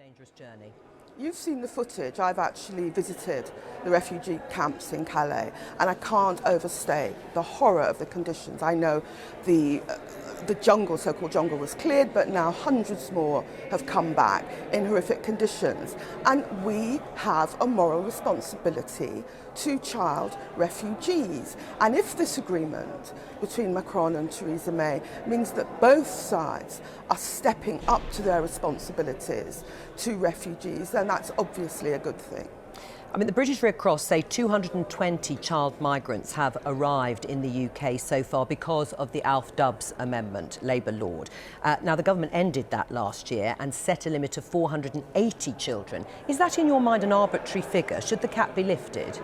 dangerous journey. You've seen the footage. I've actually visited the refugee camps in Calais, and I can't overstate the horror of the conditions. I know the jungle, so-called jungle, was cleared, but now hundreds more have come back in horrific conditions. And we have a moral responsibility to child refugees. And if this agreement between Macron and Theresa May means that both sides are stepping up to their responsibilities to refugees, then that's obviously a good thing. I mean, the British Red Cross say 220 child migrants have arrived in the UK so far because of the Alf Dubs Amendment, Labour Lord. Now, the government ended that last year and set a limit of 480 children. Is that, in your mind, an arbitrary figure? Should the cap be lifted?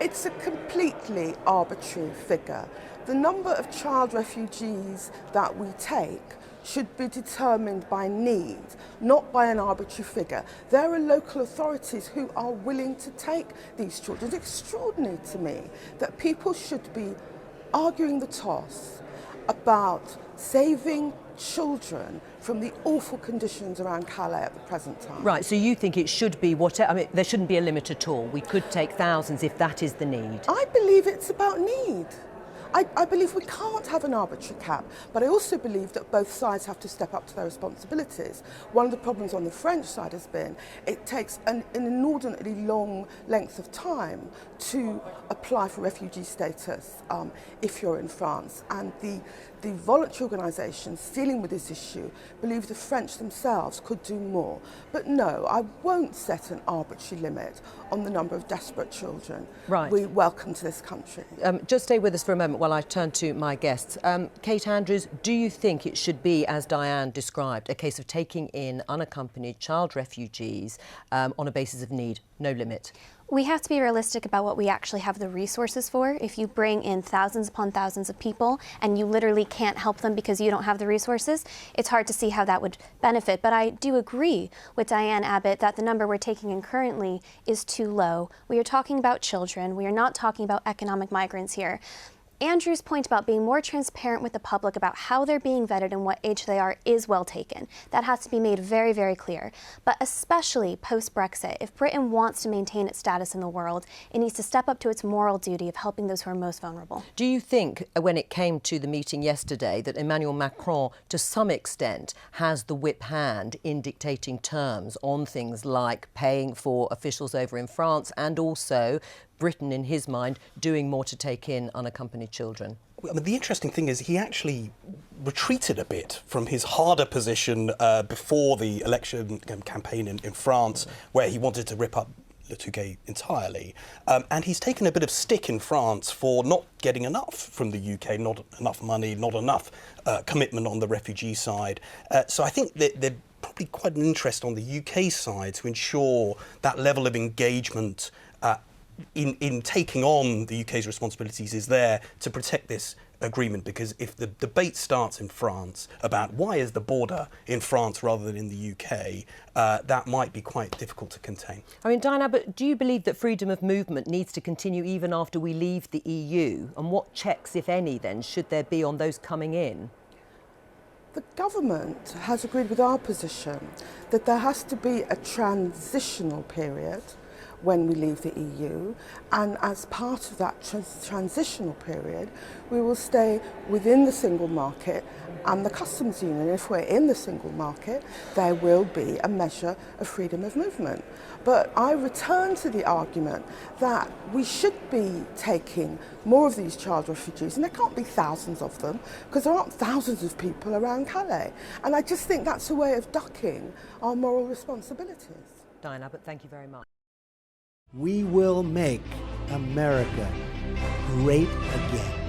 It's a completely arbitrary figure. The number of child refugees that we take should be determined by need, not by an arbitrary figure. There are local authorities who are willing to take these children. It's extraordinary to me that people should be arguing the toss about saving children from the awful conditions around Calais at the present time. Right, so you think it should be whatever, I mean, there shouldn't be a limit at all. We could take thousands if that is the need. I believe it's about need. I believe we can't have an arbitrary cap, but I also believe that both sides have to step up to their responsibilities. One of the problems on the French side has been it takes an inordinately long length of time to apply for refugee status if you're in France. And the voluntary organisations dealing with this issue believe the French themselves could do more. But no, I won't set an arbitrary limit on the number of desperate children we welcome to this country. Just stay with us for a moment while I turn to my guests. Kate Andrews, do you think it should be, as Diane described, a case of taking in unaccompanied child refugees on a basis of need, no limit? We have to be realistic about what we actually have the resources for. If you bring in thousands upon thousands of people and you literally can't help them because you don't have the resources, it's hard to see how that would benefit. But I do agree with Diane Abbott that the number we're taking in currently is too low. We are talking about children. We are not talking about economic migrants here. Andrew's point about being more transparent with the public about how they're being vetted and what age they are is well taken. That has to be made very, very clear. But especially post-Brexit, if Britain wants to maintain its status in the world, it needs to step up to its moral duty of helping those who are most vulnerable. Do you think, when it came to the meeting yesterday, that Emmanuel Macron, to some extent, has the whip hand in dictating terms on things like paying for officials over in France and also Britain, in his mind, doing more to take in unaccompanied children? I mean, the interesting thing is he actually retreated a bit from his harder position before the election campaign in France, where he wanted to rip up Le Touquet entirely. And he's taken a bit of stick in France for not getting enough from the UK, not enough money, not enough commitment on the refugee side. So I think that there's probably quite an interest on the UK side to ensure that level of engagement in taking on the UK's responsibilities is there to protect this agreement, because if the debate starts in France about why is the border in France rather than in the UK, that might be quite difficult to contain. I mean, Diane Abbott, do you believe that freedom of movement needs to continue even after we leave the EU? And what checks, if any, then, should there be on those coming in? The government has agreed with our position that there has to be a transitional period when we leave the EU, and as part of that transitional period we will stay within the single market and the customs union. If we're in the single market, there will be a measure of freedom of movement. But I return to the argument that we should be taking more of these child refugees, and there can't be thousands of them because there aren't thousands of people around Calais, and I just think that's a way of ducking our moral responsibilities. Diane Abbott, thank you very much. We will make America great again.